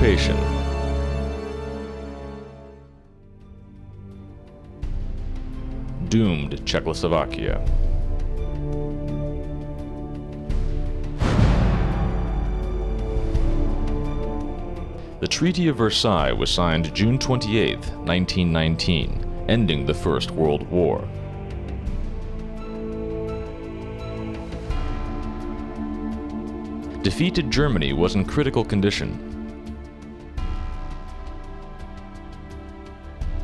Occupation. Doomed Czechoslovakia. The Treaty of Versailles was signed June 28, 1919, ending the First World War. Defeated Germany was in critical condition.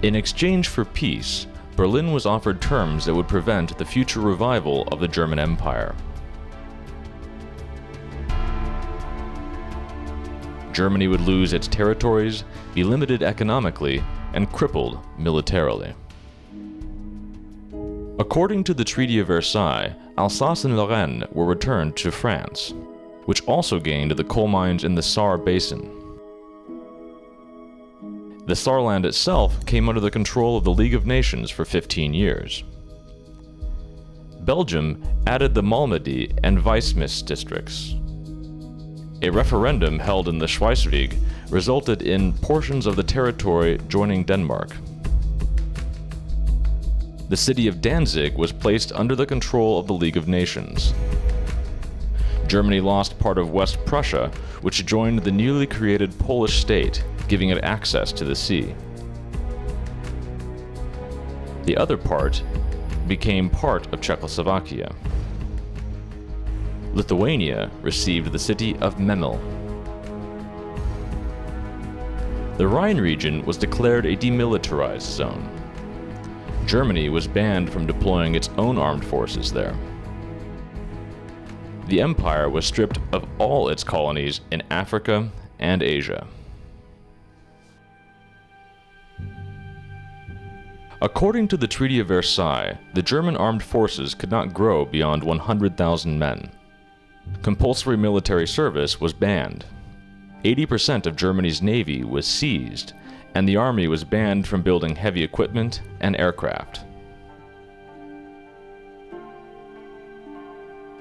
In exchange for peace, Berlin was offered terms that would prevent the future revival of the German Empire. Germany would lose its territories, be limited economically, and crippled militarily. According to the Treaty of Versailles, Alsace and Lorraine were returned to France, which also gained the coal mines in the Saar Basin. The Saarland itself came under the control of the League of Nations for 15 years. Belgium added the Malmedy and Weissmis districts. A referendum held in the Schweizerweg resulted in portions of the territory joining Denmark. The city of Danzig was placed under the control of the League of Nations. Germany lost part of West Prussia, which joined the newly created Polish state, giving it access to the sea. The other part became part of Czechoslovakia. Lithuania received the city of Memel. The Rhine region was declared a demilitarized zone. Germany was banned from deploying its own armed forces there. The empire was stripped of all its colonies in Africa and Asia. According to the Treaty of Versailles, the German armed forces could not grow beyond 100,000 men. Compulsory military service was banned. 80% of Germany's navy was seized, and the army was banned from building heavy equipment and aircraft.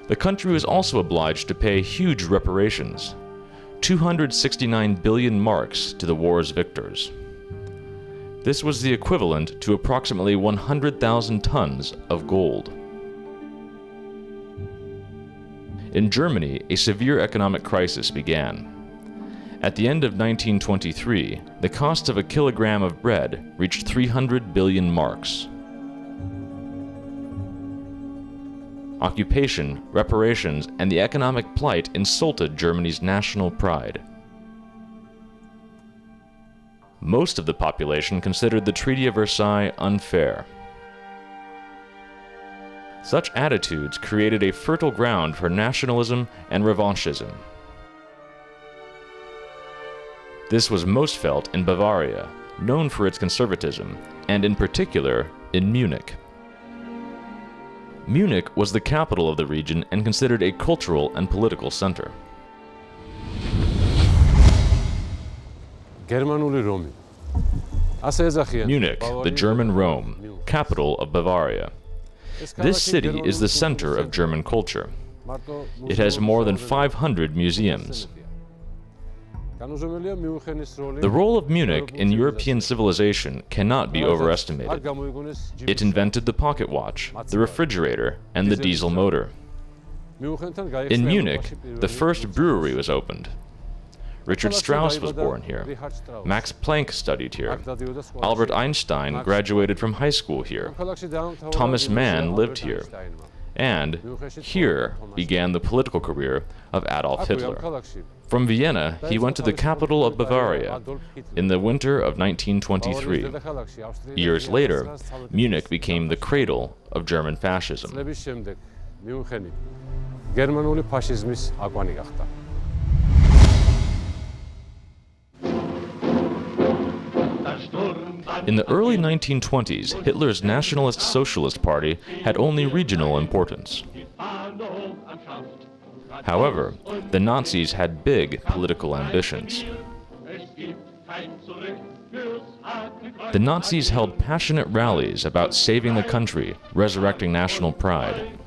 The country was also obliged to pay huge reparations, 269 billion marks to the war's victors. This was the equivalent to approximately 100,000 tons of gold. In Germany, a severe economic crisis began. At the end of 1923, the cost of a kilogram of bread reached 300 billion marks. Occupation, reparations, and the economic plight insulted Germany's national pride. Most of the population considered the Treaty of Versailles unfair. Such attitudes created a fertile ground for nationalism and revanchism. This was most felt in Bavaria, known for its conservatism, and in particular in Munich. Munich was the capital of the region and considered a cultural and political center. Munich, the German Rome, capital of Bavaria. This city is the center of German culture. It has more than 500 museums. The role of Munich in European civilization cannot be overestimated. It invented the pocket watch, the refrigerator, and the diesel motor. In Munich, the first brewery was opened. Richard Strauss was born here. Max Planck studied here. Albert Einstein graduated from high school here. Thomas Mann lived here. And here began the political career of Adolf Hitler. From Vienna, he went to the capital of Bavaria in the winter of 1923. Years later, Munich became the cradle of German fascism. In the early 1920s, Hitler's Nationalist Socialist Party had only regional importance. However, the Nazis had big political ambitions. The Nazis held passionate rallies about saving the country, resurrecting national pride.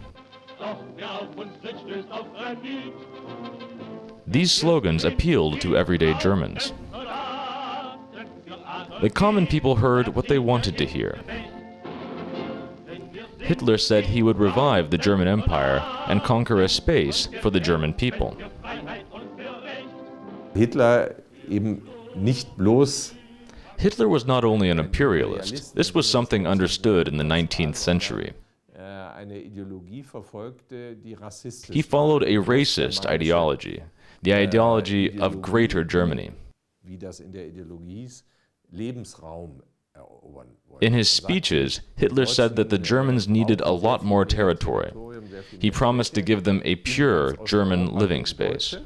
These slogans appealed to everyday Germans. The common people heard what they wanted to hear. Hitler said he would revive the German Empire and conquer a space for the German people. Hitler eben nicht bloß Hitler was not only an imperialist, this was something understood in the 19th century. He followed a racist ideology, the ideology of Greater Germany. In his speeches, Hitler said that the Germans needed a lot more territory. He promised to give them a pure German living space.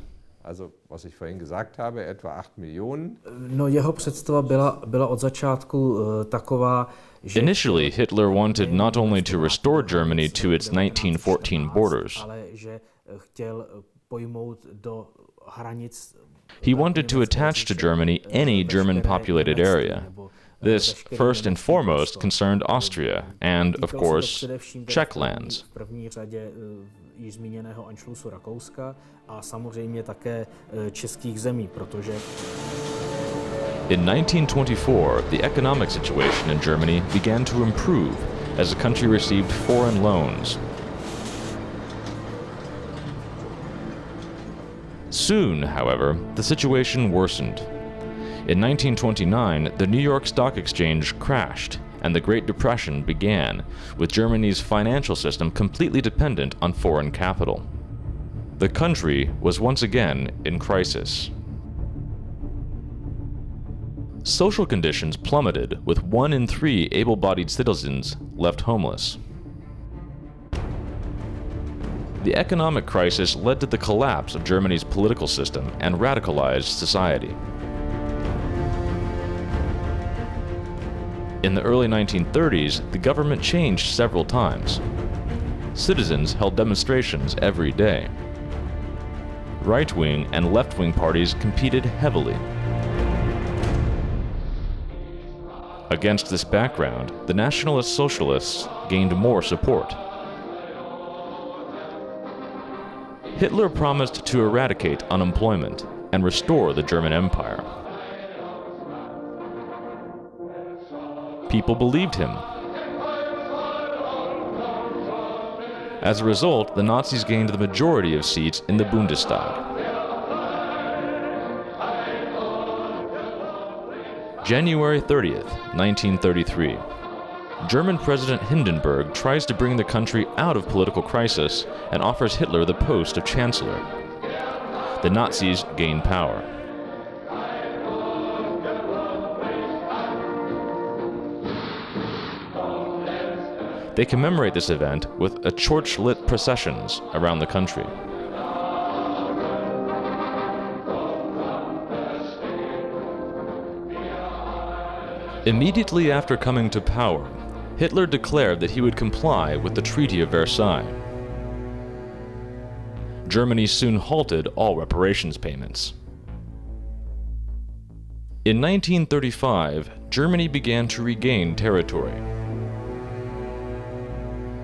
No, jeho představa byla od začátku taková, že Initially, Hitler wanted not only to restore Germany to its 1914 borders, ale že chtěl pojmout do hranic. he wanted to attach to Germany any German-populated area. This, first and foremost, concerned Austria and, of course, Czech lands. V první řadě již zmíněného Anschlussu Rakouska a samozřejmě také českých zemí, protože In 1924, the economic situation in Germany began to improve as the country received foreign loans. Soon, however, the situation worsened. In 1929, the New York Stock Exchange crashed, and the Great Depression began, with Germany's financial system completely dependent on foreign capital. The country was once again in crisis. Social conditions plummeted, with 1 in 3 able-bodied citizens left homeless. The economic crisis led to the collapse of Germany's political system and radicalized society. In the early 1930s, the government changed several times. Citizens held demonstrations every day. Right-wing and left-wing parties competed heavily. Against this background, the Nationalist Socialists gained more support. Hitler promised to eradicate unemployment and restore the German Empire. People believed him. As a result, the Nazis gained the majority of seats in the Bundestag. January 30th, 1933. German President Hindenburg tries to bring the country out of political crisis and offers Hitler the post of Chancellor. The Nazis gain power. They commemorate this event with torch-lit processions around the country. Immediately after coming to power, Hitler declared that he would comply with the Treaty of Versailles. Germany soon halted all reparations payments. In 1935, Germany began to regain territory.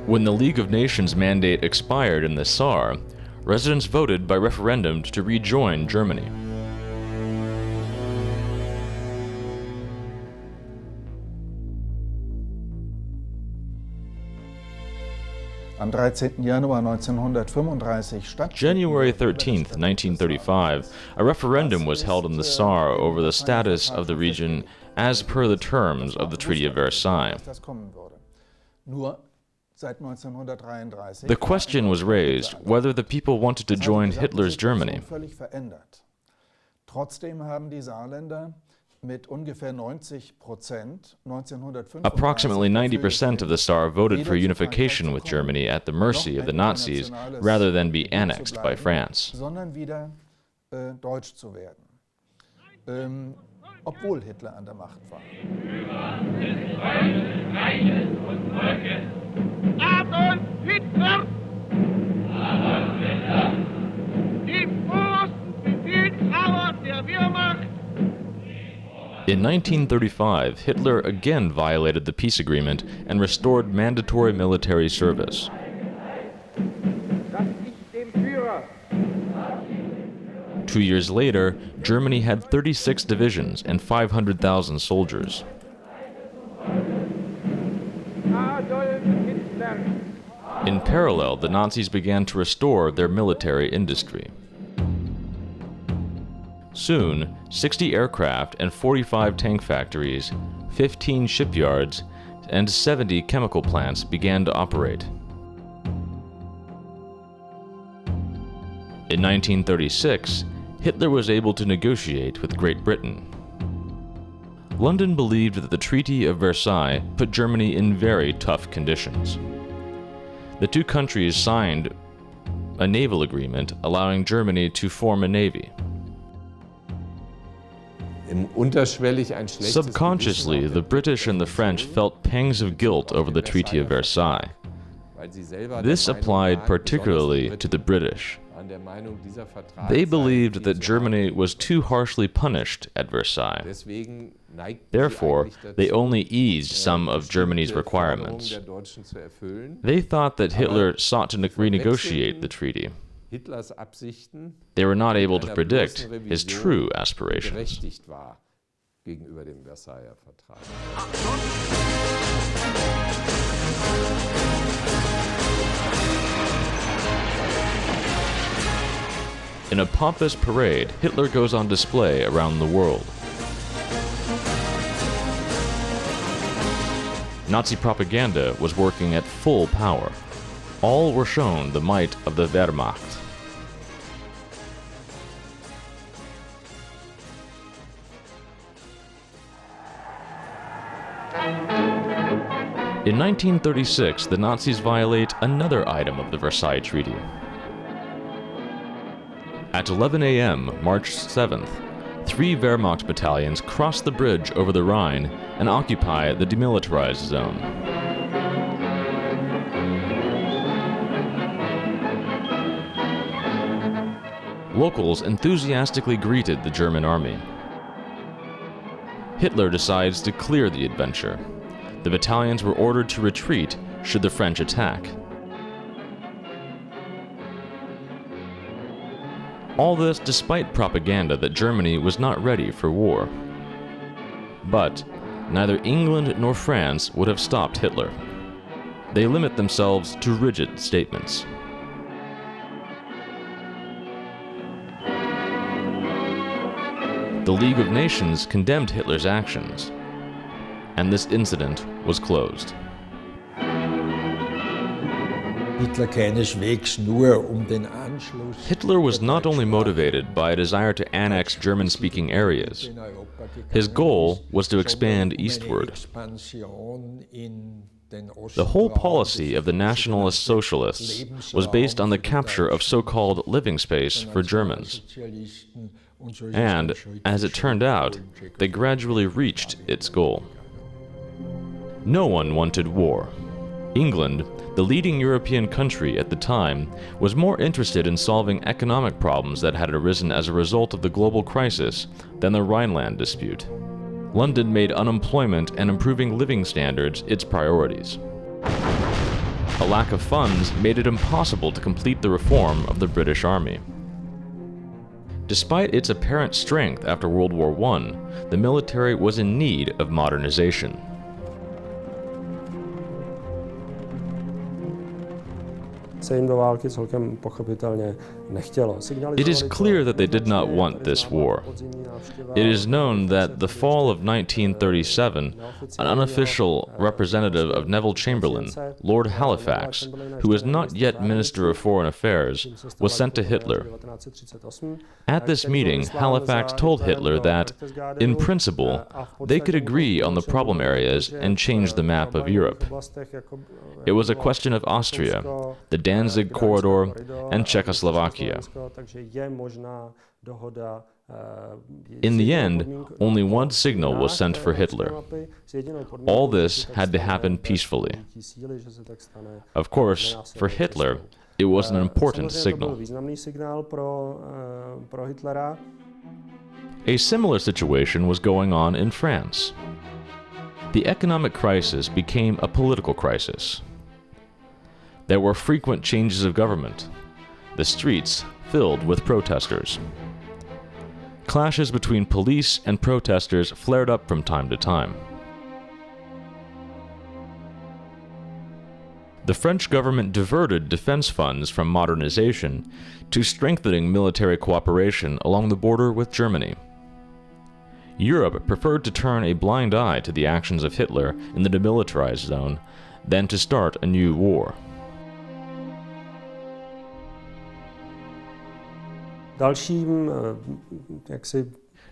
When the League of Nations mandate expired in the Saar, residents voted by referendum to rejoin Germany. Am 13. Januar 1935 January 13th, 1935, a referendum was held in the Saar over the status of the region as per the terms of the Treaty of Versailles. The question was raised whether the people wanted to join Hitler's Germany. Approximately 90% of the Saar voted for unification with Germany at the mercy of the Nazis rather than be annexed by France. Obwohl Hitler an der Macht war. Adolf Hitler! Adolf Hitler! Die großen Befehlshaber der Wehrmacht! In 1935, Hitler again violated the peace agreement and restored mandatory military service. 2 years later, Germany had 36 divisions and 500,000 soldiers. In parallel, the Nazis began to restore their military industry. Soon, 60 aircraft and 45 tank factories, 15 shipyards, and 70 chemical plants began to operate. In 1936, Hitler was able to negotiate with Great Britain. London believed that the Treaty of Versailles put Germany in very tough conditions. The two countries signed a naval agreement allowing Germany to form a navy. Subconsciously, the British and the French felt pangs of guilt over the Treaty of Versailles. This applied particularly to the British. They believed that Germany was too harshly punished at Versailles. Therefore, they only eased some of Germany's requirements. They thought that Hitler sought to renegotiate the treaty. They were not able to predict his true aspirations. In a pompous parade, Hitler goes on display around the world. Nazi propaganda was working at full power. All were shown the might of the Wehrmacht. In 1936, the Nazis violate another item of the Versailles Treaty. At 11 a.m., March 7th, 3 Wehrmacht battalions cross the bridge over the Rhine and occupy the demilitarized zone. Locals enthusiastically greeted the German army. Hitler decides to clear the adventure. The battalions were ordered to retreat should the French attack. All this despite propaganda that Germany was not ready for war. But neither England nor France would have stopped Hitler. They limit themselves to rigid statements. The League of Nations condemned Hitler's actions, and this incident was closed. Hitler was not only motivated by a desire to annex German-speaking areas. His goal was to expand eastward. The whole policy of the Nationalist Socialists was based on the capture of so-called living space for Germans. And, as it turned out, they gradually reached its goal. No one wanted war. England, the leading European country at the time, was more interested in solving economic problems that had arisen as a result of the global crisis than the Rhineland dispute. London made unemployment and improving living standards its priorities. A lack of funds made it impossible to complete the reform of the British Army. Despite its apparent strength after World War I, the military was in need of modernization. It is clear that they did not want this war. It is known that the fall of 1937, an unofficial representative of Neville Chamberlain, Lord Halifax, who was not yet Minister of Foreign Affairs, was sent to Hitler. At this meeting, Halifax told Hitler that, in principle, they could agree on the problem areas and change the map of Europe. It was a question of Austria, the Danzig Corridor, and Czechoslovakia. In the end, only one signal was sent for Hitler. All this had to happen peacefully. Of course, for Hitler, it was an important signal. A similar situation was going on in France. The economic crisis became a political crisis. There were frequent changes of government, the streets filled with protesters. Clashes between police and protesters flared up from time to time. The French government diverted defense funds from modernization to strengthening military cooperation along the border with Germany. Europe preferred to turn a blind eye to the actions of Hitler in the demilitarized zone than to start a new war.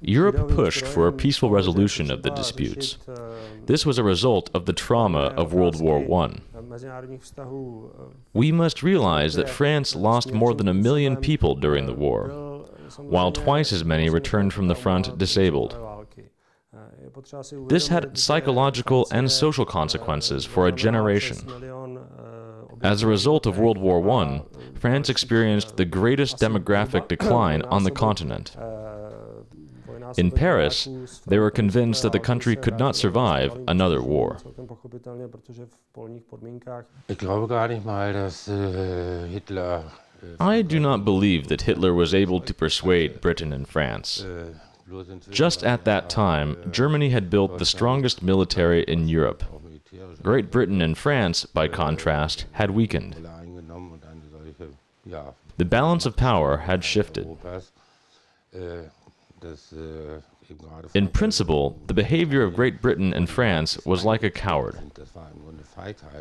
Europe pushed for a peaceful resolution of the disputes. This was a result of the trauma of World War I. We must realize that France lost more than 1 million people during the war, while twice as many returned from the front disabled. This had psychological and social consequences for a generation. As a result of World War I, France experienced the greatest demographic decline on the continent. In Paris, they were convinced that the country could not survive another war. I do not believe that Hitler was able to persuade Britain and France. Just at that time, Germany had built the strongest military in Europe. Great Britain and France, by contrast, had weakened. The balance of power had shifted. In principle, the behavior of Great Britain and France was like a coward.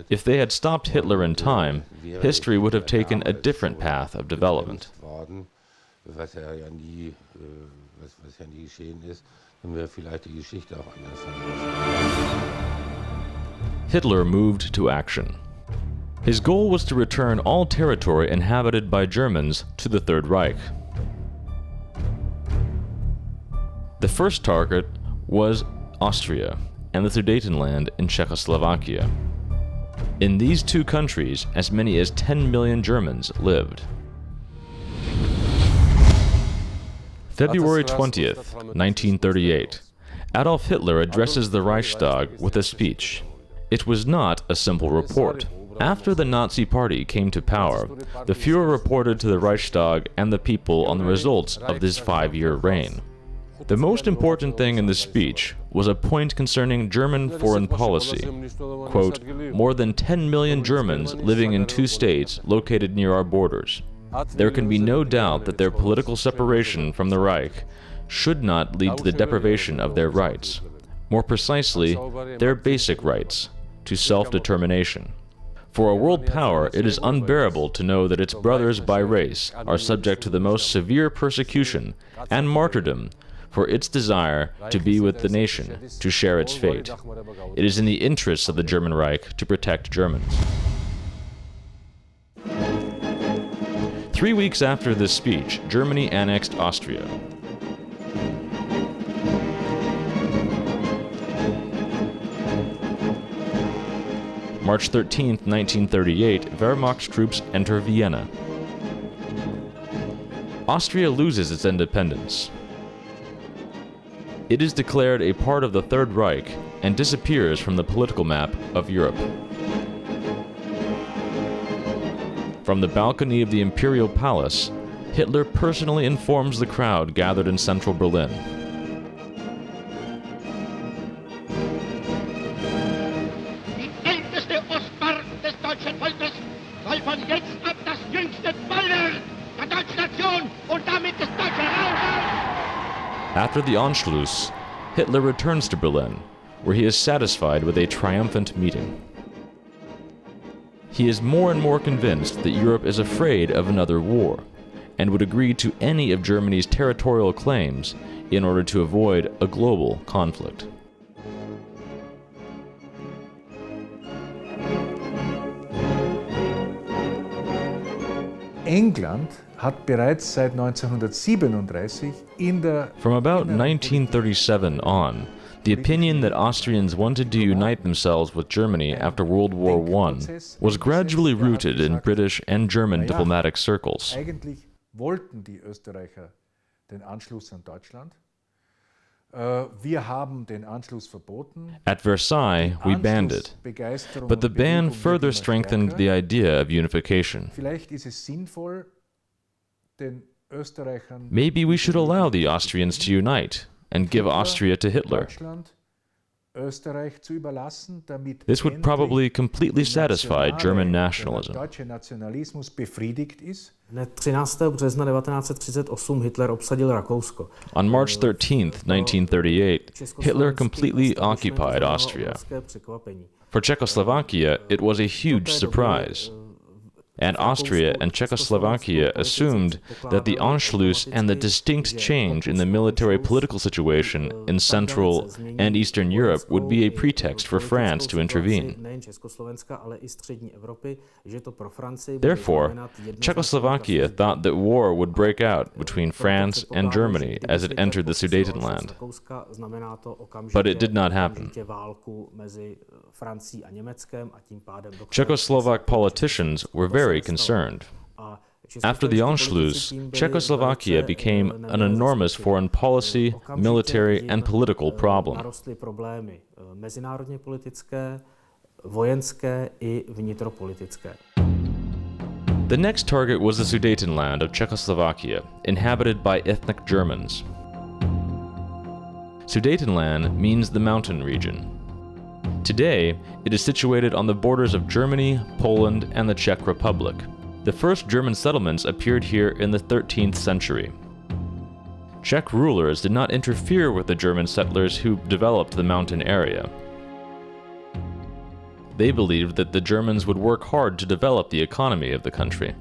If they had stopped Hitler in time, history would have taken a different path of development. Hitler moved to action. His goal was to return all territory inhabited by Germans to the Third Reich. The first target was Austria and the Sudetenland in Czechoslovakia. In these two countries, as many as 10 million Germans lived. February 20th, 1938, Adolf Hitler addresses the Reichstag with a speech. It was not a simple report. After the Nazi Party came to power, the Führer reported to the Reichstag and the people on the results of this 5-year reign. The most important thing in the speech was a point concerning German foreign policy. Quote, "More than 10 million Germans living in 2 states located near our borders. There can be no doubt that their political separation from the Reich should not lead to the deprivation of their rights. More precisely, their basic rights to self-determination. For a world power, it is unbearable to know that its brothers by race are subject to the most severe persecution and martyrdom for its desire to be with the nation, to share its fate. It is in the interests of the German Reich to protect Germans." 3 weeks after this speech, Germany annexed Austria. March 13, 1938, Wehrmacht troops enter Vienna. Austria loses its independence. It is declared a part of the Third Reich and disappears from the political map of Europe. From the balcony of the Imperial Palace, Hitler personally informs the crowd gathered in central Berlin. Die älteste Ostmark des deutschen Volkes soll von jetzt ab das jüngste Bollwerk der deutschen Nation und damit des deutschen Reiches. After the Anschluss, Hitler returns to Berlin, where he is satisfied with a triumphant meeting. He is more and more convinced that Europe is afraid of another war, and would agree to any of Germany's territorial claims in order to avoid a global conflict. England hat bereits seit 1937 in der From about 1937 on, the opinion that Austrians wanted to unite themselves with Germany after World War I was gradually rooted in British and German diplomatic circles. Eigentlich wollten die Österreicher den Anschluss an Deutschland. Wir haben den Anschluss verboten. At Versailles, we banned it, but the ban further strengthened the idea of unification. Vielleicht ist es sinnvoll, den Österreichern, Maybe we should allow the Austrians to unite and give Austria to Hitler. Deutschland, Österreich zu überlassen, damit This would probably completely die satisfy German der nationalism. deutsche Nationalismus befriedigt ist. Dne 13. března 1938 Hitler obsadil Rakousko. On March 13th, 1938, Hitler completely occupied Austria. For Czechoslovakia, it was a huge surprise. And Austria and Czechoslovakia assumed that the Anschluss and the distinct change in the military-political situation in Central and Eastern Europe would be a pretext for France to intervene. Therefore, Czechoslovakia thought that war would break out between France and Germany as it entered the Sudetenland. But it did not happen. Czechoslovak politicians were very concerned. After the Anschluss, Czechoslovakia became an enormous foreign policy, military, and political problem. The next target was the Sudetenland of Czechoslovakia, inhabited by ethnic Germans. Sudetenland means the mountain region. Today, it is situated on the borders of Germany, Poland, and the Czech Republic. The first German settlements appeared here in the 13th century. Czech rulers did not interfere with the German settlers who developed the mountain area. They believed that the Germans would work hard to develop the economy of the country.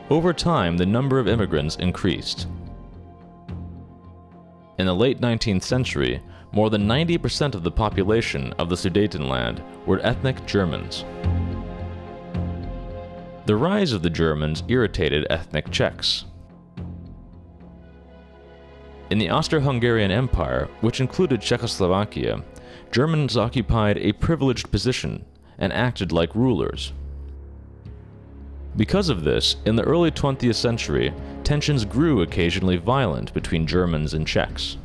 Over time, the number of immigrants increased. In the late 19th century, more than 90% of the population of the Sudetenland were ethnic Germans. The rise of the Germans irritated ethnic Czechs. In the Austro-Hungarian Empire, which included Czechoslovakia, Germans occupied a privileged position and acted like rulers. Because of this, in the early 20th century, tensions grew occasionally violent between Germans and Czechs.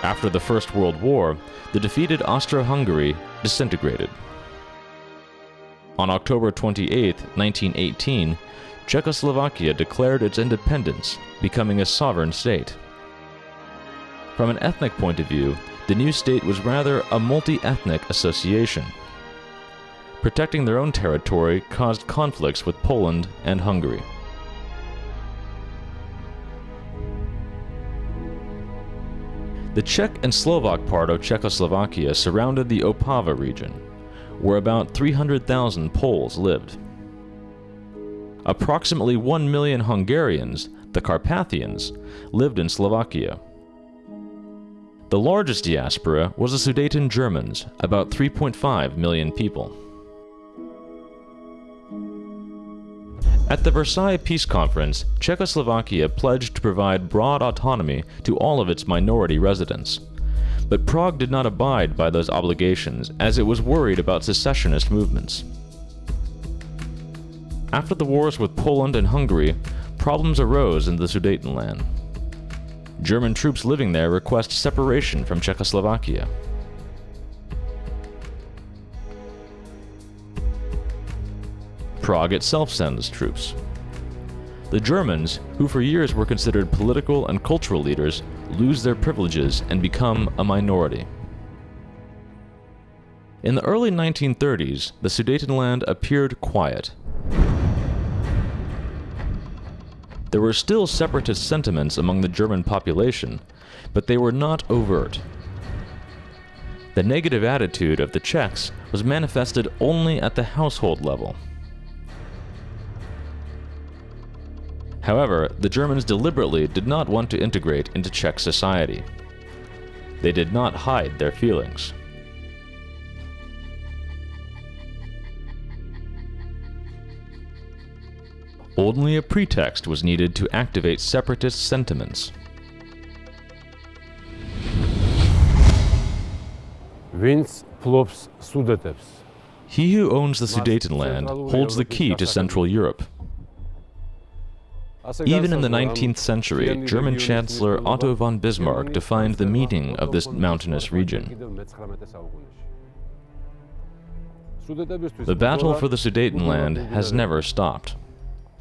After the First World War, the defeated Austro-Hungary disintegrated. On October 28, 1918, Czechoslovakia declared its independence, becoming a sovereign state. From an ethnic point of view, the new state was rather a multi-ethnic association. Protecting their own territory caused conflicts with Poland and Hungary. The Czech and Slovak part of Czechoslovakia surrounded the Opava region, where about 300,000 Poles lived. Approximately 1 million Hungarians, the Carpathians, lived in Slovakia. The largest diaspora was the Sudeten Germans, about 3.5 million people. At the Versailles Peace Conference, Czechoslovakia pledged to provide broad autonomy to all of its minority residents. But Prague did not abide by those obligations, as it was worried about secessionist movements. After the wars with Poland and Hungary, problems arose in the Sudetenland. German troops living there request separation from Czechoslovakia. Prague itself sends troops. The Germans, who for years were considered political and cultural leaders, lose their privileges and become a minority. In the early 1930s, the Sudetenland appeared quiet. There were still separatist sentiments among the German population, but they were not overt. The negative attitude of the Czechs was manifested only at the household level. However, the Germans deliberately did not want to integrate into Czech society. They did not hide their feelings. Only a pretext was needed to activate separatist sentiments. Vince Plops Sudetevs. He who owns the Sudetenland holds the key to Central Europe. Even in the 19th century, German Chancellor Otto von Bismarck defined the meaning of this mountainous region. The battle for the Sudetenland has never stopped.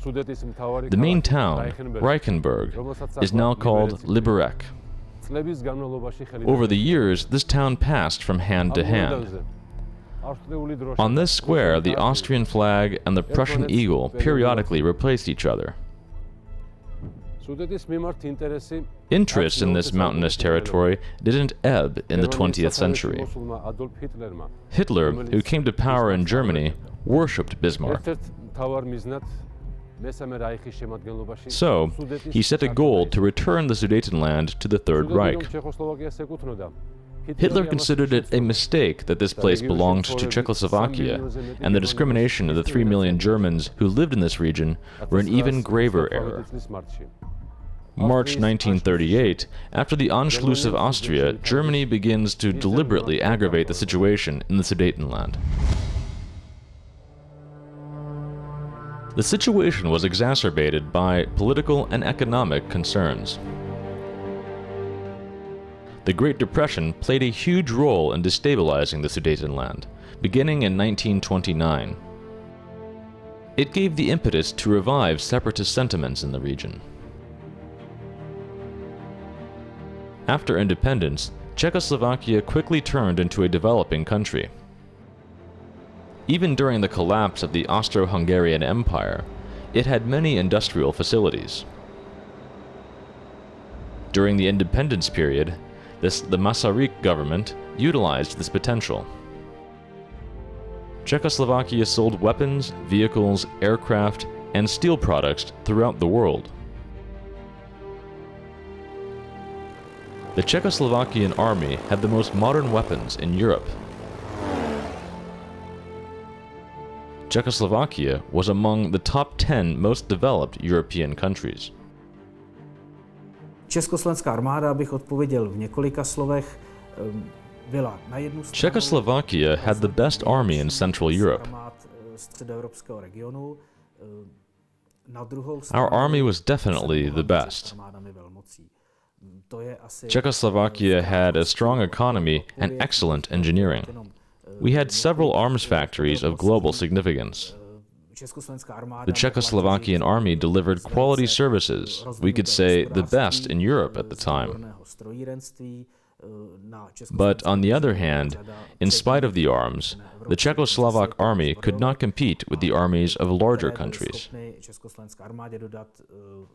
The main town, Reichenberg, is now called Liberec. Over the years, this town passed from hand to hand. On this square, the Austrian flag and the Prussian eagle periodically replaced each other. Interest in this mountainous territory didn't ebb in the 20th century. Hitler, who came to power in Germany, worshipped Bismarck. So, he set a goal to return the Sudetenland to the Third Reich. Hitler considered it a mistake that this place belonged to Czechoslovakia, and the discrimination of the 3 million Germans who lived in this region were an even graver error. March 1938, after the Anschluss of Austria, Germany begins to deliberately aggravate the situation in the Sudetenland. The situation was exacerbated by political and economic concerns. The Great Depression played a huge role in destabilizing the Sudetenland, beginning in 1929. It gave the impetus to revive separatist sentiments in the region. After independence, Czechoslovakia quickly turned into a developing country. Even during the collapse of the Austro-Hungarian Empire, it had many industrial facilities. During the independence period, the Masaryk government utilized this potential. Czechoslovakia sold weapons, vehicles, aircraft, and steel products throughout the world. The Czechoslovakian army had the most modern weapons in Europe. Czechoslovakia was among the top 10 most developed European countries. Československá armáda, abych odpověděl v několika slovech, byla na jednu stranu Czechoslovakia had the best army in Central Europe. středoevropského regionu, na druhou Our stranu army was definitely the best. armádami velmocí. To je asi Czechoslovakia had a strong economy and excellent engineering. We had several arms factories of global significance. Československá armáda The Czechoslovakian army delivered quality services, we could say the best in Europe at the time. But on the other hand, in spite of the arms, the Czechoslovak army could not compete with the armies of larger countries. Československé armádě dodat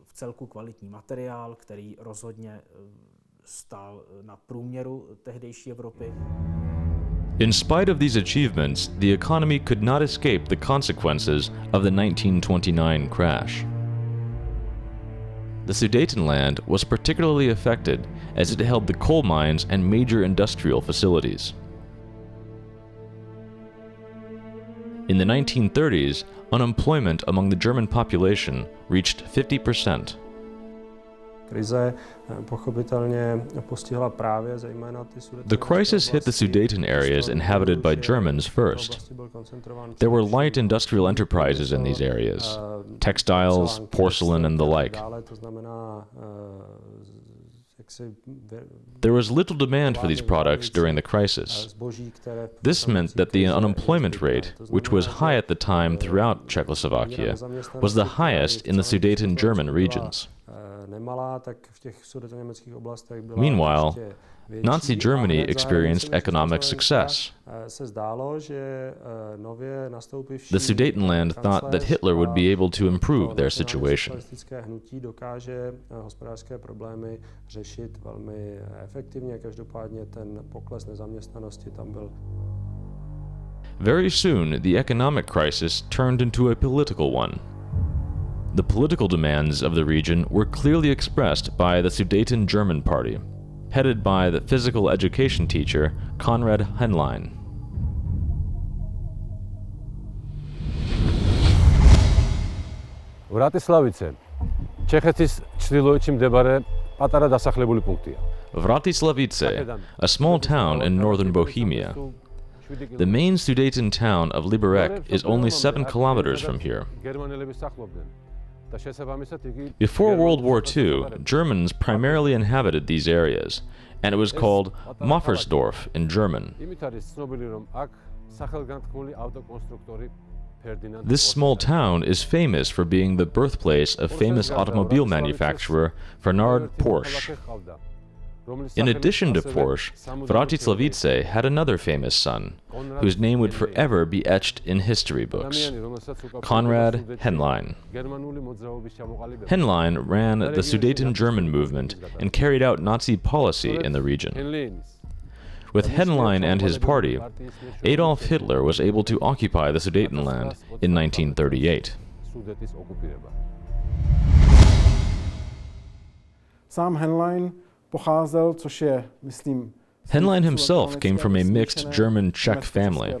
v celku kvalitní materiál, který rozhodně stál nad průměru tehdejší Evropy. In spite of these achievements, the economy could not escape the consequences of the 1929 crash. The Sudetenland was particularly affected as it held the coal mines and major industrial facilities. In the 1930s, unemployment among the German population reached 50%. The crisis hit the Sudeten areas inhabited by Germans first. There were light industrial enterprises in these areas, textiles, porcelain, and the like. There was little demand for these products during the crisis. This meant that the unemployment rate, which was high at the time throughout Czechoslovakia, was the highest in the Sudeten German regions. Meanwhile, Nazi Germany experienced economic success. The Sudetenland thought that Hitler would be able to improve their situation. Very soon, the economic crisis turned into a political one. The political demands of the region were clearly expressed by the Sudeten German Party, headed by the physical education teacher Konrad Henlein. Vratislavice. Čechეთის čtvrtí mdebare patara dasahlebuli punktija. Vratislavice, a small town in northern Bohemia. The main Sudeten town of Liberec is only 7 kilometers from here. Before World War II, Germans primarily inhabited these areas, and it was called Maffersdorf in German. This small town is famous for being the birthplace of famous automobile manufacturer Bernard Porsche. In addition to Porsche, Vratislavice had another famous son, whose name would forever be etched in history books: Konrad Henlein. Henlein ran the Sudeten-German movement and carried out Nazi policy in the region. With Henlein and his party, Adolf Hitler was able to occupy the Sudetenland in 1938. Sám Henlein pocházel, což je, myslím, Henlein himself came from a mixed German-Czech family.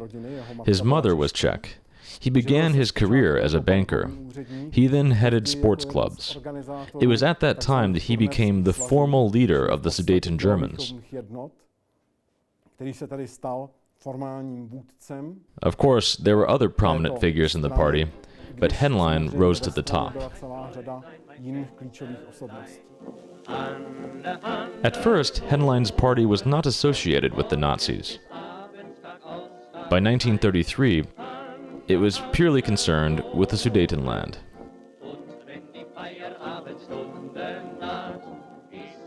His mother was Czech. He began his career as a banker. He then headed sports clubs. It was at that time that he became the formal leader of the Sudeten Germans. Of course, there were other prominent figures in the party, but Henlein rose to the top. At first, Henlein's party was not associated with the Nazis. By 1933, it was purely concerned with the Sudetenland.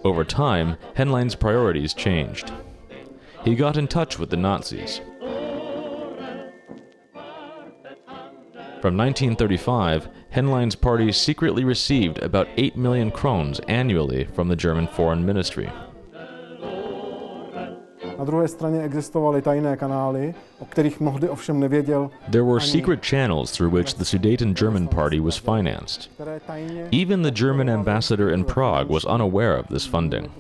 Over time, Henlein's priorities changed. He got in touch with the Nazis. From 1935, Henlein's party secretly received about 8 million krones annually from the German Foreign Ministry. There were secret channels through which the Sudeten German party was financed. Even the German ambassador in Prague was unaware of this funding.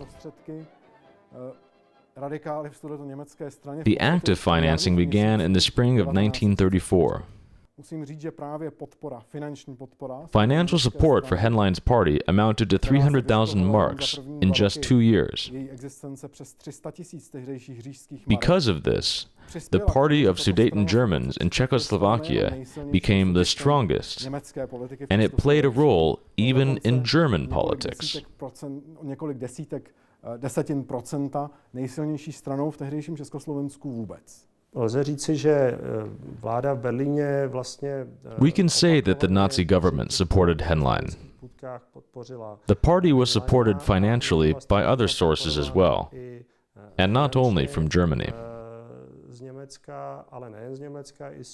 The active financing began in the spring of 1934. Financial support for Henlein's party amounted to 300,000 marks in just 2 years. Because of this, the party of Sudeten Germans in Czechoslovakia became the strongest, and it played a role even in German politics. Nejsilnější stranou v tehdejším Československu vůbec. We can say that the Nazi government supported Henlein. The party was supported financially by other sources as well, and not only from Germany.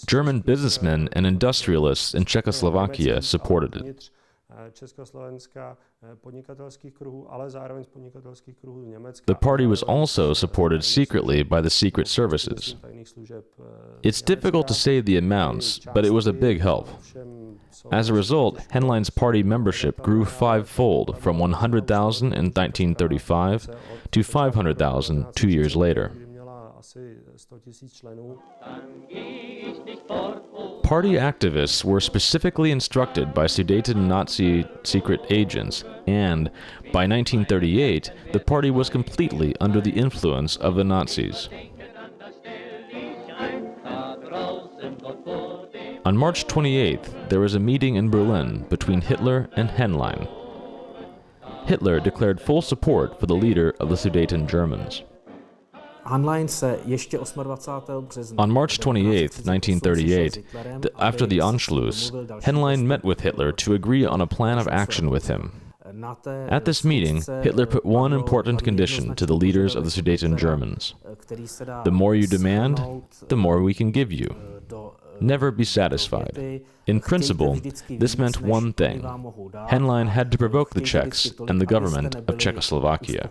German businessmen and industrialists in Czechoslovakia supported it. The party was also supported secretly by the secret services. It's difficult to say the amounts, but it was a big help. As a result, Henlein's party membership grew fivefold from 100,000 in 1935 to 500,000 2 years later. Party activists were specifically instructed by Sudeten Nazi secret agents, and by 1938, the party was completely under the influence of the Nazis. On March 28th, there was a meeting in Berlin between Hitler and Henlein. Hitler declared full support for the leader of the Sudeten Germans. On March 28, 1938, after the Anschluss, Henlein met with Hitler to agree on a plan of action with him. At this meeting, Hitler put one important condition to the leaders of the Sudeten Germans. The more you demand, the more we can give you. Never be satisfied. In principle, this meant one thing. Henlein had to provoke the Czechs and the government of Czechoslovakia.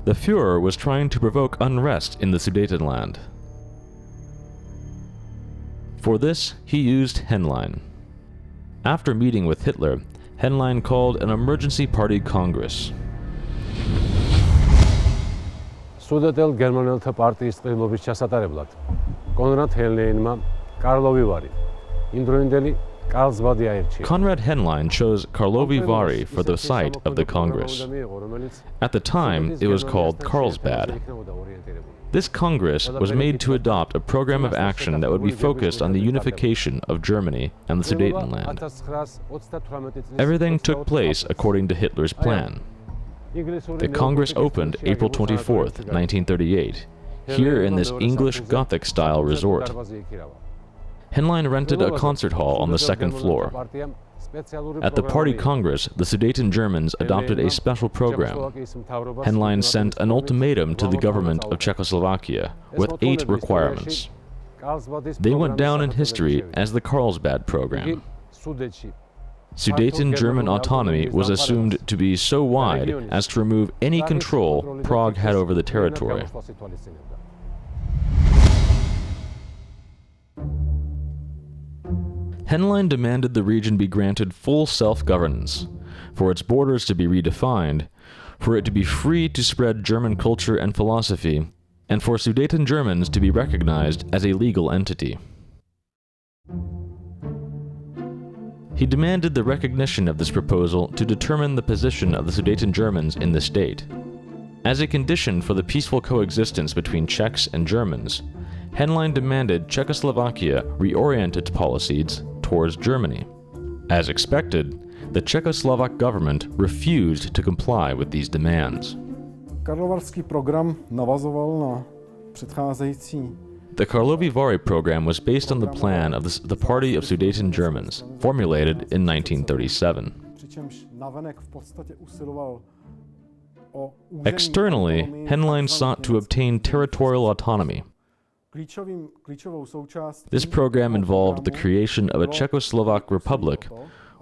The Führer was trying to provoke unrest in the Sudetenland. For this, he used Henlein. After meeting with Hitler, Henlein called an emergency party congress. Sudeten Germanelთა პარტიის წყვილობის ჩასატარებლად კონრად ჰენლეინმა კარლოვი ვარი იმდროინდელი კარლსბადი აირჩია. Konrad Henlein chose Karlovy Vary for the site of the Congress. At the time, it was called Carlsbad. This Congress was made to adopt a program of action that would be focused on the unification of Germany and the Sudetenland. Everything took place according to Hitler's plan. The Congress opened April 24th, 1938, here in this English Gothic-style resort. Henlein rented a concert hall on the second floor. At the Party Congress, the Sudeten Germans adopted a special program. Henlein sent an ultimatum to the government of Czechoslovakia with 8 requirements. They went down in history as the Carlsbad program. Sudeten German autonomy was assumed to be so wide as to remove any control Prague had over the territory. Henlein demanded the region be granted full self-governance, for its borders to be redefined, for it to be free to spread German culture and philosophy, and for Sudeten Germans to be recognized as a legal entity. He demanded the recognition of this proposal to determine the position of the Sudeten Germans in the state. As a condition for the peaceful coexistence between Czechs and Germans, Henlein demanded Czechoslovakia reorient its policies towards Germany. As expected, the Czechoslovak government refused to comply with these demands. Karlovarský program navazoval na předcházející. The Karlovy Vary program was based on the plan of the Party of Sudeten Germans, formulated in 1937. Přičemž navenek v podstatě usiloval o územní Externally, autonomii Henlein sought to obtain territorial autonomy. Klíčovou součástí This program involved the creation of a Czechoslovak republic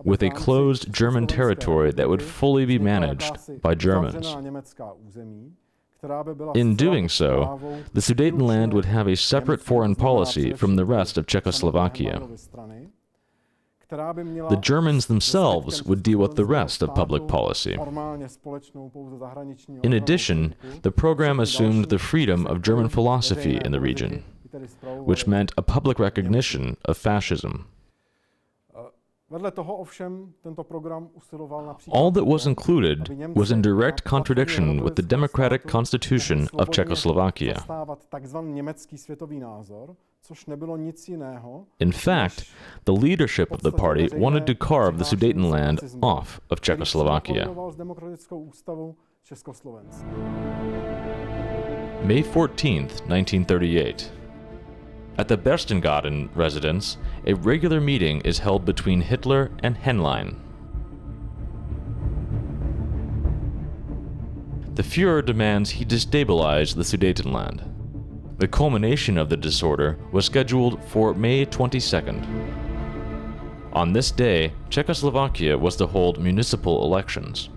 with a closed German territory that would fully be managed by Germans. In doing so, the Sudetenland would have a separate foreign policy from the rest of Czechoslovakia. The Germans themselves would deal with the rest of public policy. In addition, the program assumed the freedom of German philosophy in the region, which meant a public recognition of fascism. All that was included was in direct contradiction with the democratic constitution of Czechoslovakia. In fact, the leadership of the party wanted to carve the Sudetenland off of Czechoslovakia. May 14th, 1938. At the Berchtesgaden residence, a regular meeting is held between Hitler and Henlein. The Führer demands he destabilize the Sudetenland. The culmination of the disorder was scheduled for May 22nd. On this day, Czechoslovakia was to hold municipal elections.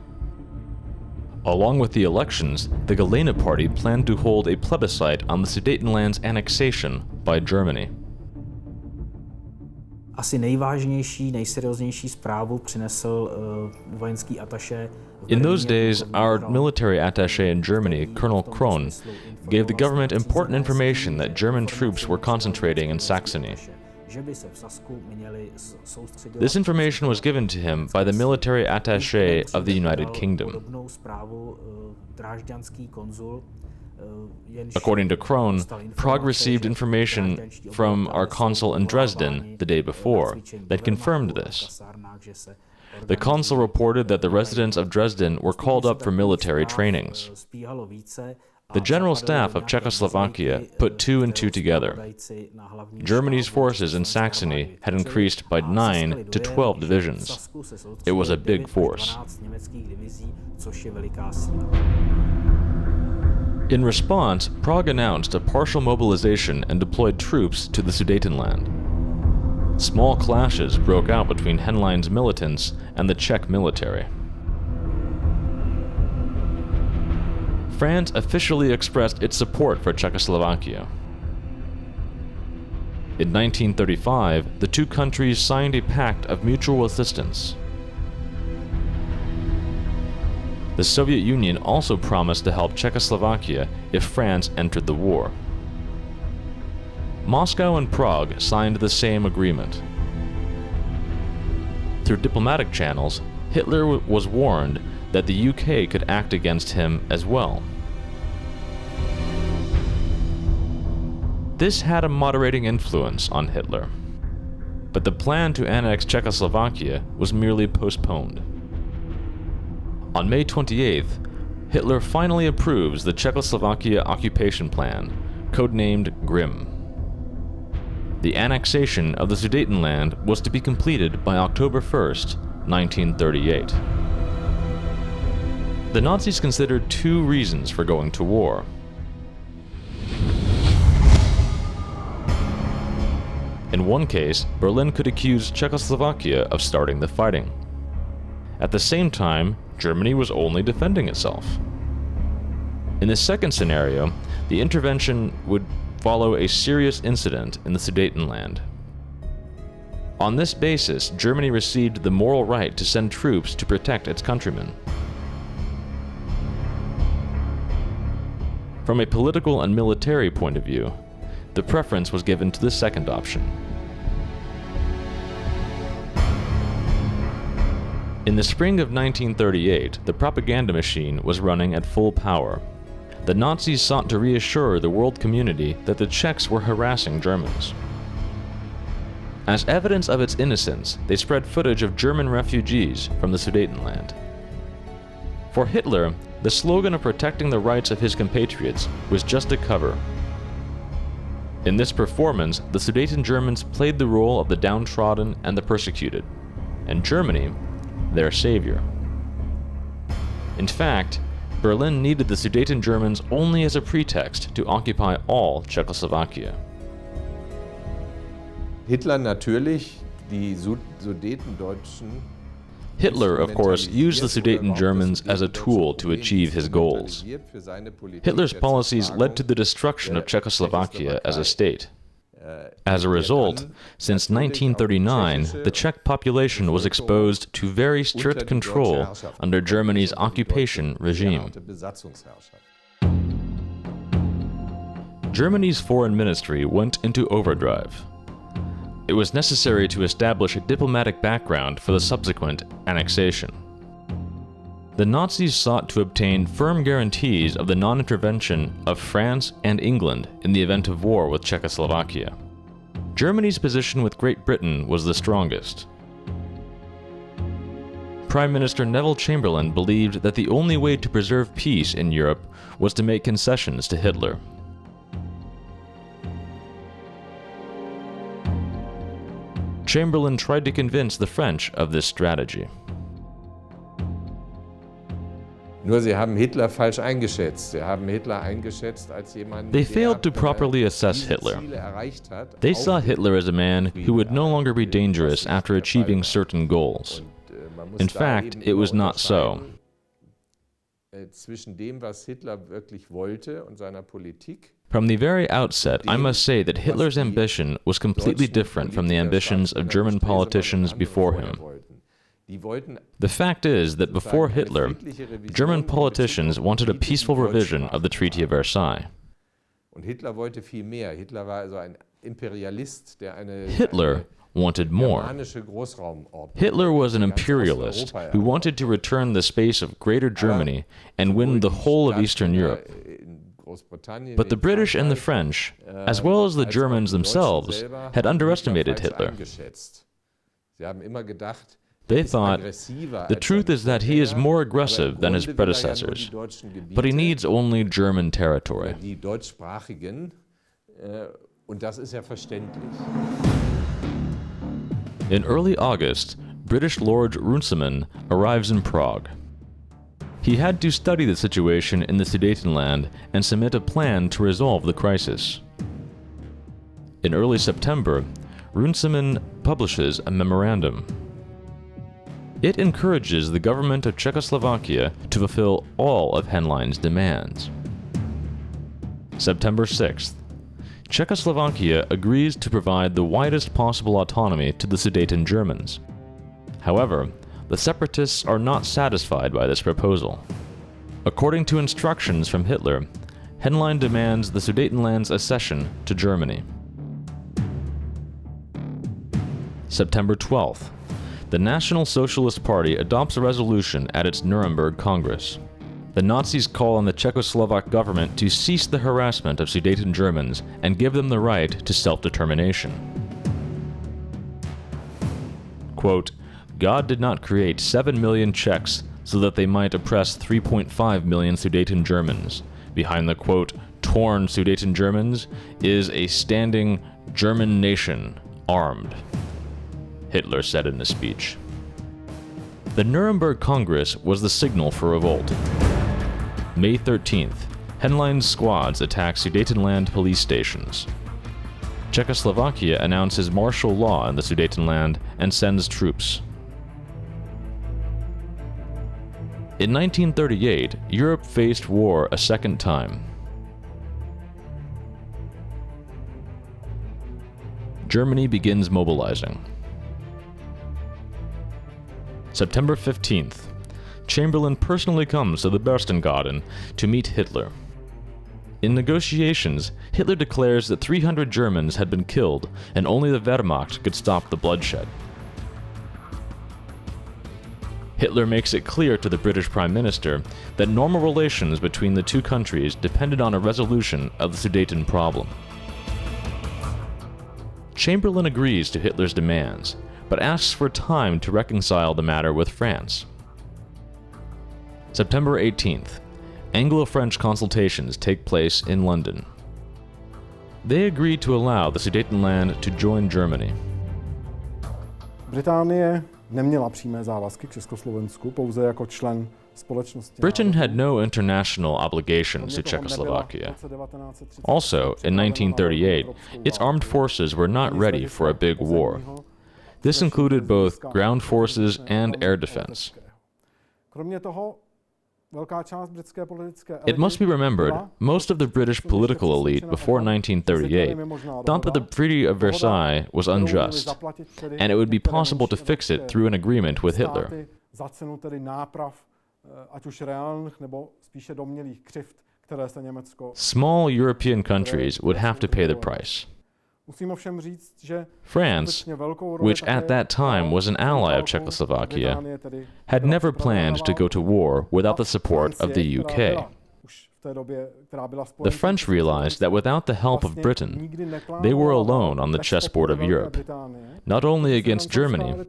Along with the elections, the Galena Party planned to hold a plebiscite on the Sudetenland's annexation by Germany. Asi nejvážnější, nejserióznější zprávu přinesl vojenský ataše. In those days, our military attaché in Germany, Colonel Krohn, gave the government important information that German troops were concentrating in Saxony. This information was given to him by the military attaché of the United Kingdom. According to Krohn, Prague received information from our consul in Dresden the day before that confirmed this. The consul reported that the residents of Dresden were called up for military trainings. The General Staff of Czechoslovakia put 2 and 2 together. Germany's forces in Saxony had increased by 9 to 12 divisions. It was a big force. In response, Prague announced a partial mobilization and deployed troops to the Sudetenland. Small clashes broke out between Henlein's militants and the Czech military. France officially expressed its support for Czechoslovakia. In 1935, the two countries signed a pact of mutual assistance. The Soviet Union also promised to help Czechoslovakia if France entered the war. Moscow and Prague signed the same agreement. Through diplomatic channels, Hitler was warned that the UK could act against him as well. This had a moderating influence on Hitler. But the plan to annex Czechoslovakia was merely postponed. On May 28th, Hitler finally approves the Czechoslovakia occupation plan, codenamed Grim. The annexation of the Sudetenland was to be completed by October 1st, 1938. The Nazis considered two reasons for going to war. In one case, Berlin could accuse Czechoslovakia of starting the fighting. At the same time, Germany was only defending itself. In the second scenario, the intervention would follow a serious incident in the Sudetenland. On this basis, Germany received the moral right to send troops to protect its countrymen. From a political and military point of view, the preference was given to the second option. In the spring of 1938, the propaganda machine was running at full power. The Nazis sought to reassure the world community that the Czechs were harassing Germans. As evidence of its innocence, they spread footage of German refugees from the Sudetenland. For Hitler, the slogan of protecting the rights of his compatriots was just a cover. In this performance, the Sudeten Germans played the role of the downtrodden and the persecuted, and Germany, their savior. In fact, Berlin needed the Sudeten Germans only as a pretext to occupy all Czechoslovakia. Hitler natürlich die Sudetendeutschen. Hitler, of course, used the Sudeten Germans as a tool to achieve his goals. Hitler's policies led to the destruction of Czechoslovakia as a state. As a result, since 1939, the Czech population was exposed to very strict control under Germany's occupation regime. Germany's foreign ministry went into overdrive. It was necessary to establish a diplomatic background for the subsequent annexation. The Nazis sought to obtain firm guarantees of the non-intervention of France and England in the event of war with Czechoslovakia. Germany's position with Great Britain was the strongest. Prime Minister Neville Chamberlain believed that the only way to preserve peace in Europe was to make concessions to Hitler. Chamberlain tried to convince the French of this strategy. Nur sie haben Hitler falsch eingeschätzt. Sie haben Hitler eingeschätzt als jemand, They failed to properly assess Hitler. They saw Hitler as a man who would no longer be dangerous after achieving certain goals. In fact, it was not so. Zwischen dem, was Hitler wirklich wollte und seiner Politik. From the very outset, I must say that Hitler's ambition was completely different from the ambitions of German politicians before him. The fact is that before Hitler, German politicians wanted a peaceful revision of the Treaty of Versailles. Hitler wanted more. Hitler was an imperialist who wanted to return the space of Greater Germany and win the whole of Eastern Europe. But the British and the French, as well as the Germans themselves, had underestimated Hitler. They thought, the truth is that he is more aggressive than his predecessors, but he needs only German territory. In early August, British Lord Runciman arrives in Prague. He had to study the situation in the Sudetenland and submit a plan to resolve the crisis. In early September, Runciman publishes a memorandum. It encourages the government of Czechoslovakia to fulfill all of Henlein's demands. September 6th. Czechoslovakia agrees to provide the widest possible autonomy to the Sudeten Germans. However, the separatists are not satisfied by this proposal. According to instructions from Hitler, Henlein demands the Sudetenland's accession to Germany. September 12th. The National Socialist Party adopts a resolution at its Nuremberg Congress. The Nazis call on the Czechoslovak government to cease the harassment of Sudeten Germans and give them the right to self-determination. Quote, God did not create 7 million Czechs so that they might oppress 3.5 million Sudeten Germans. Behind the, quote, torn Sudeten Germans is a standing German nation, armed, Hitler said in a speech. The Nuremberg Congress was the signal for revolt. May 13th, Henlein's squads attack Sudetenland police stations. Czechoslovakia announces martial law in the Sudetenland and sends troops. In 1938, Europe faced war a second time. Germany begins mobilizing. September 15th, Chamberlain personally comes to the Berchtesgaden to meet Hitler. In negotiations, Hitler declares that 300 Germans had been killed and only the Wehrmacht could stop the bloodshed. Hitler makes it clear to the British Prime Minister that normal relations between the two countries depended on a resolution of the Sudeten problem. Chamberlain agrees to Hitler's demands, but asks for time to reconcile the matter with France. September 18th, Anglo-French consultations take place in London. They agree to allow the Sudetenland to join Germany. Británie neměla přímé závazky k Československu, pouze jako člen společnosti. Britain had no international obligations to Czechoslovakia. Also, in 1938, its armed forces were not ready for a big war. This included both ground forces and air defense. It must be remembered, most of the British political elite before 1938 thought that the Treaty of Versailles was unjust, and it would be possible to fix it through an agreement with Hitler. Small European countries would have to pay the price. France, which at that time was an ally of Czechoslovakia, had never planned to go to war without the support of the UK. The French realized that without the help of Britain, they were alone on the chessboard of Europe, not only against Germany,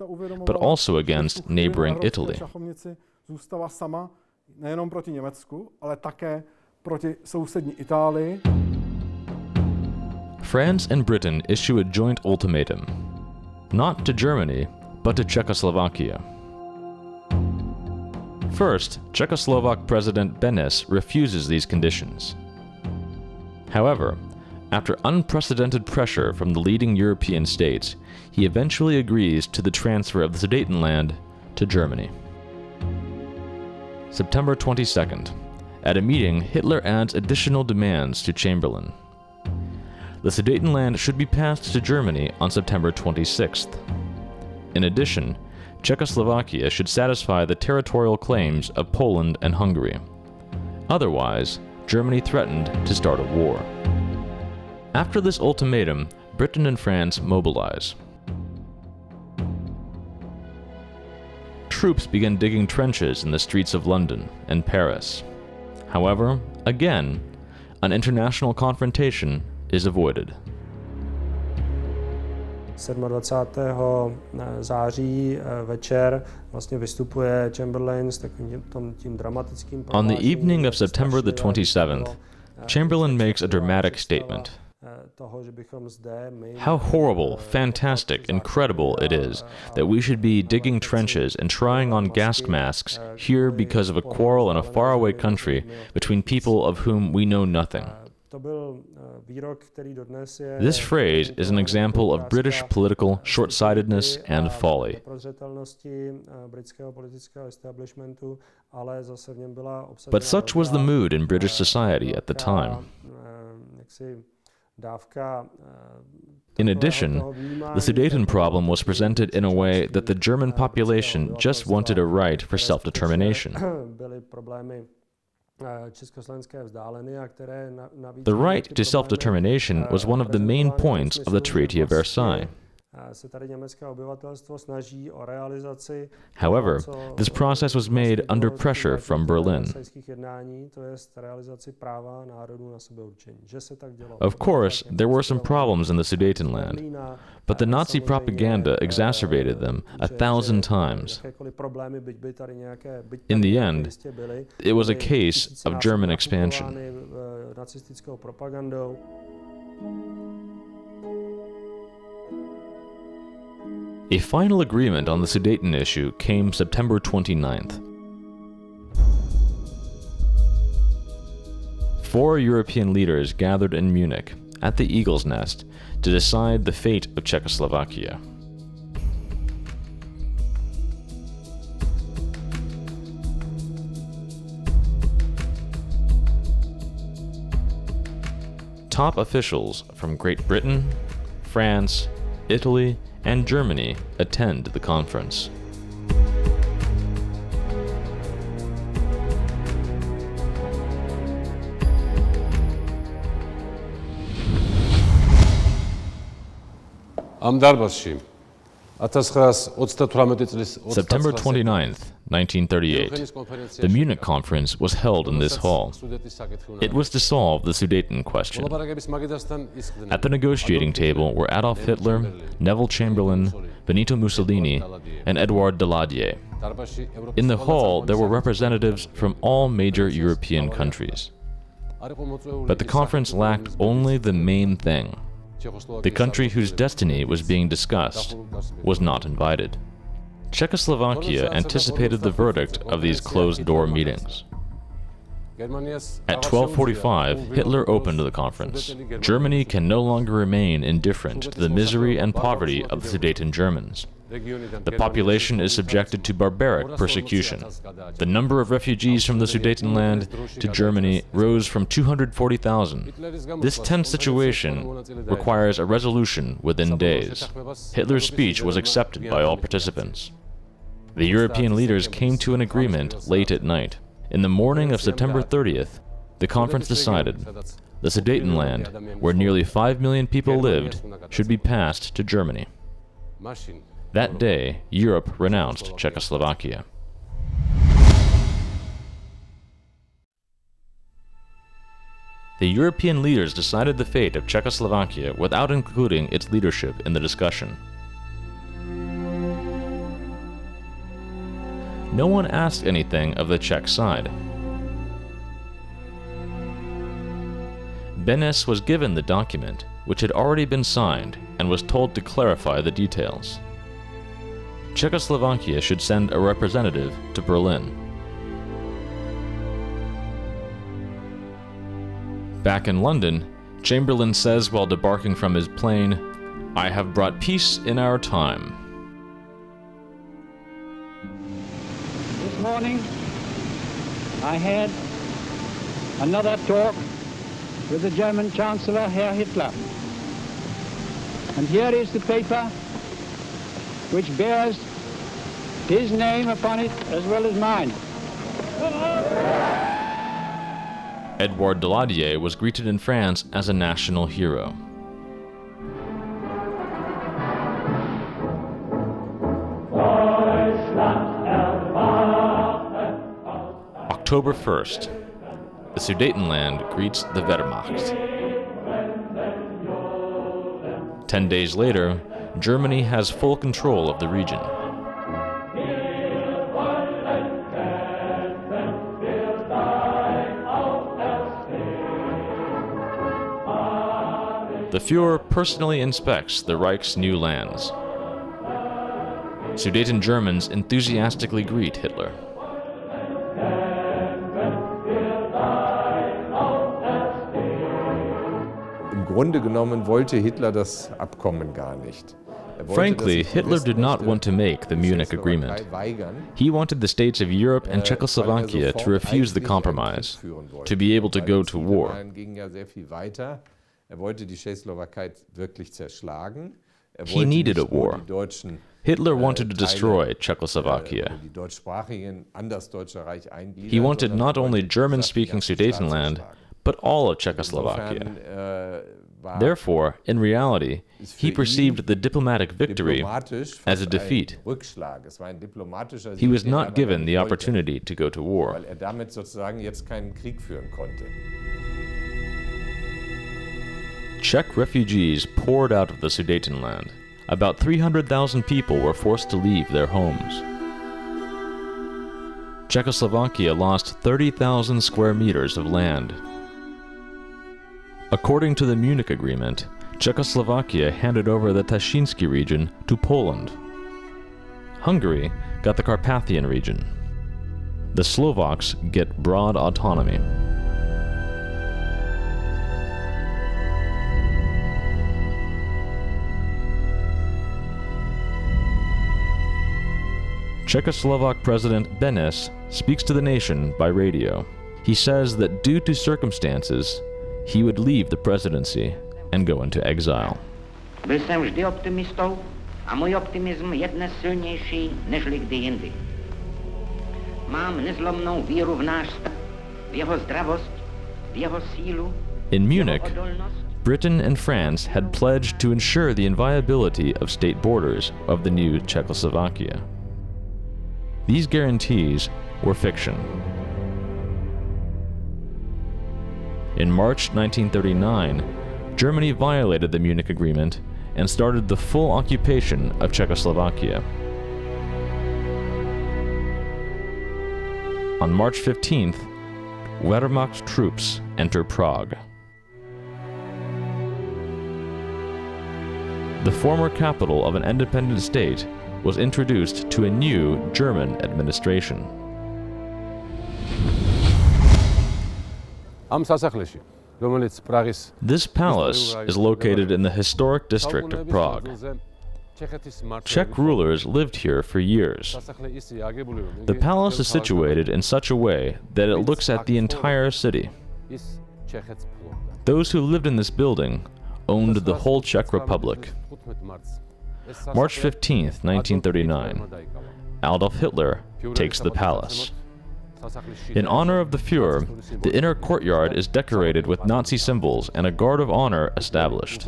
but also against neighboring Italy. France and Britain issue a joint ultimatum, not to Germany, but to Czechoslovakia. First, Czechoslovak President Beneš refuses these conditions. However, after unprecedented pressure from the leading European states, he eventually agrees to the transfer of the Sudetenland to Germany. September 22nd. At a meeting, Hitler adds additional demands to Chamberlain. The Sudetenland should be passed to Germany on September 26th. In addition, Czechoslovakia should satisfy the territorial claims of Poland and Hungary. Otherwise, Germany threatened to start a war. After this ultimatum, Britain and France mobilize. Troops begin digging trenches in the streets of London and Paris. However, again, an international confrontation is avoided. 27. září večer vlastně vystupuje Chamberlain s tím dramatickým prohlášením. On the evening of September the 27th, Chamberlain makes a dramatic statement. How horrible, fantastic, incredible it is that we should be digging trenches and trying on gas masks here because of a quarrel in a faraway country between people of whom we know nothing. This phrase is an example of British political short-sightedness and folly. But such was the mood in British society at the time. In addition, the Sudeten problem was presented in a way that the German population just wanted a right for self-determination. The right to self-determination was one of the main points of the Treaty of Versailles. se tady německé obyvatelstvo snaží o realizaci. However, this process was made under pressure from Berlin. jednání, to je realizaci práva národů na sebeurčení. Že se tak dělo. Of course, there were some problems in the Sudetenland, but the Nazi propaganda exacerbated them 1,000 times. In the end, it was a case of German expansion. Nacistickou propagandou. A final agreement on the Sudeten issue came September 29th. 4 European leaders gathered in Munich at the Eagle's Nest to decide the fate of Czechoslovakia. Top officials from Great Britain, France, Italy, and Germany attend the conference. September 29th, 1938, the Munich conference was held in this hall. It was to solve the Sudeten question. At the negotiating table were Adolf Hitler, Neville Chamberlain, Benito Mussolini, and Edouard Daladier. In the hall, there were representatives from all major European countries. But the conference lacked only the main thing. The country whose destiny was being discussed was not invited. Czechoslovakia anticipated the verdict of these closed-door meetings. At 12:45, Hitler opened the conference. Germany can no longer remain indifferent to the misery and poverty of the Sudeten Germans. The population is subjected to barbaric persecution. The number of refugees from the Sudetenland to Germany rose from 240,000. This tense situation requires a resolution within days. Hitler's speech was accepted by all participants. The European leaders came to an agreement late at night. In the morning of September 30th, the conference decided the Sudetenland, where nearly 5 million people lived, should be passed to Germany. That day, Europe renounced Czechoslovakia. The European leaders decided the fate of Czechoslovakia without including its leadership in the discussion. No one asked anything of the Czech side. Benes was given the document, which had already been signed, and was told to clarify the details. Czechoslovakia should send a representative to Berlin. Back in London, Chamberlain says while debarking from his plane, "I have brought peace in our time." This morning, I had another talk with the German Chancellor, Herr Hitler. And here is the paper which bears his name upon it as well as mine. Edouard Daladier was greeted in France as a national hero. October 1st, the Sudetenland greets the Wehrmacht. 10 days later, Germany has full control of the region. The Führer personally inspects the Reich's new lands. Sudeten Germans enthusiastically greet Hitler. Im Grunde genommen wollte Hitler das Abkommen gar nicht. Frankly, Hitler did not want to make the Munich Agreement. He wanted the states of Europe and Czechoslovakia to refuse the compromise, to be able to go to war. He needed a war. Hitler wanted to destroy Czechoslovakia. He wanted not only German-speaking Sudetenland, but all of Czechoslovakia. Therefore, in reality, he perceived the diplomatic victory as a defeat. He was not given the opportunity to go to war. Czech refugees poured out of the Sudetenland. About 300,000 people were forced to leave their homes. Czechoslovakia lost 30,000 square meters of land. According to the Munich Agreement, Czechoslovakia handed over the Tashinsky region to Poland. Hungary got the Carpathian region. The Slovaks get broad autonomy. Czechoslovak President Beneš speaks to the nation by radio. He says that due to circumstances, he would leave the presidency and go into exile. Byl jsem vždy optimistou a můj optimism je dnes silnější nežli kdy jindy. Mám nezlomnou víru v náš stát, v jeho zdravost, v jeho sílu. In Munich, Britain and France had pledged to ensure the inviolability of state borders of the new Czechoslovakia. These guarantees were fiction. In March 1939, Germany violated the Munich Agreement and started the full occupation of Czechoslovakia. On March 15th, Wehrmacht troops enter Prague. The former capital of an independent state was introduced to a new German administration. This palace is located in the historic district of Prague. Czech rulers lived here for years. The palace is situated in such a way that it looks at the entire city. Those who lived in this building owned the whole Czech Republic. March 15th, 1939, Adolf Hitler takes the palace. In honor of the Führer, the inner courtyard is decorated with Nazi symbols and a guard of honor established.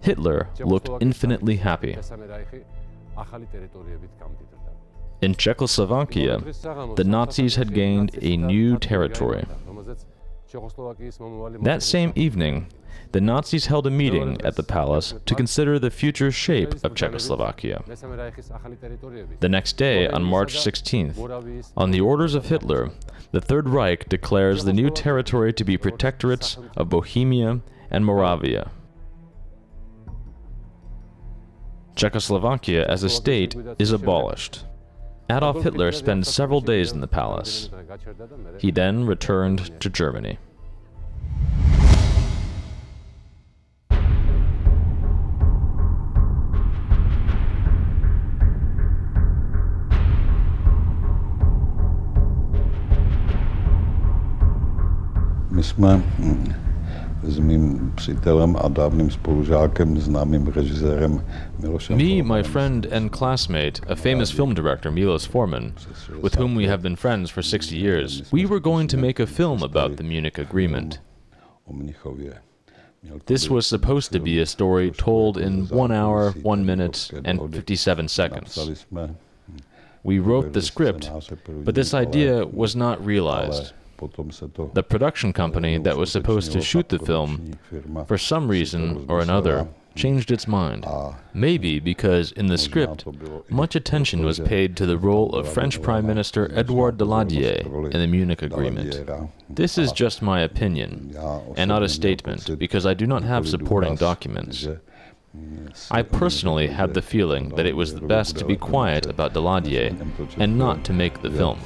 Hitler looked infinitely happy. In Czechoslovakia, the Nazis had gained a new territory. That same evening, the Nazis held a meeting at the palace to consider the future shape of Czechoslovakia. The next day, on March 16th, on the orders of Hitler, the Third Reich declares the new territory to be protectorates of Bohemia and Moravia. Czechoslovakia as a state is abolished. Adolf Hitler spends several days in the palace. He then returned to Germany. My jsme s mým přítelem a dávným spolužákem, známým režisérem Milosem Me, my friend and classmate, a famous film director, Milos Forman, with whom we have been friends for 60 years, we were going to make a film about the Munich Agreement. This was supposed to be a story told in 1 hour, 1 minute, and 57 seconds. We wrote the script, but this idea was not realized. The production company that was supposed to shoot the film, for some reason or another, changed its mind. Maybe because in the script, much attention was paid to the role of French Prime Minister Edouard Daladier in the Munich Agreement. This is just my opinion, and not a statement, because I do not have supporting documents. I personally had the feeling that it was best to be quiet about Daladier and not to make the film.